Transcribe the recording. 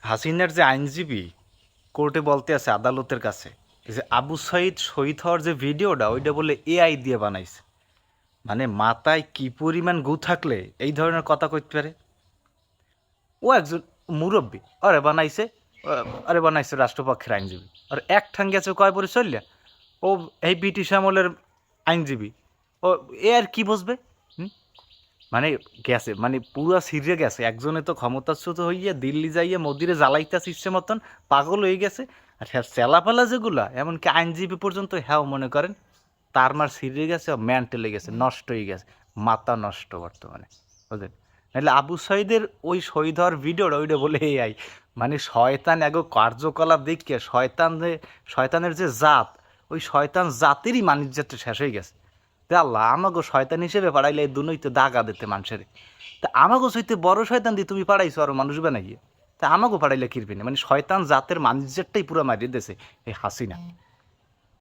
হাসিনার যে আইনজীবী কোর্টে বলতে আছে আদালতের কাছে, এই যে আবু সাইদ শহীদ হওয়ার যে ভিডিওটা ওইটা বলে এআই দিয়ে বানাইছে। মানে মাথায় কি পরিমাণ গু থাকলে এই ধরনের কথা কইতে পারে? ও একজন মুরব্বী, আরে বানাইছে রাষ্ট্রপক্ষের আইনজীবী, আর এক ঠাং গেছে কয় পরে চললে ও এই ব্রিটিশ আমলের আইনজীবী, ও এ আর কি বুঝবে? মানে গেছে, মানে পুরা সিরিয়ে গেছে। একজনে তো ক্ষমতাচ্যুত হইয়া দিল্লি যাইয়া মোদিরে জ্বালাইতেছে ইচ্ছে মতন, পাগল হয়ে গেছে। আর হ্যাঁ চেলাপালা যেগুলা, এমনকি আইনজীবী পর্যন্ত হ্যাঁ মনে করেন তার মার সিরিয়ে গেছে, মেন্টালে গেছে, নষ্ট হয়ে গেছে, মাথা নষ্ট বর্তমানে, বুঝলেন? নাহলে আবু সাইদের ওই শহীদ হওয়ার ভিডিওটা ওইটা বলে এই মানে শয়তান এগো কার্যকলাপ দেখিয়ে শয়তানের যে জাত, ওই শয়তান জাতেরই মানিজ্যটা শেষ হয়ে গেছে। তে আল্লাহ আমাগো শয়তান হিসেবে পাঠাইলে এই দুনই তো দাগা দিতে মানুষের। তা আমাগো সইতে বড় শয়তান দিয়ে তুমি পাঠাইছো আরো মানুষ বানাইয়ে, তা আমাগো পাঠাইলে কিরবি না? মানে শয়তান জাতের মানিজ্যটাই পুরো মারিয়ে দিয়েছে এই হাসিনা।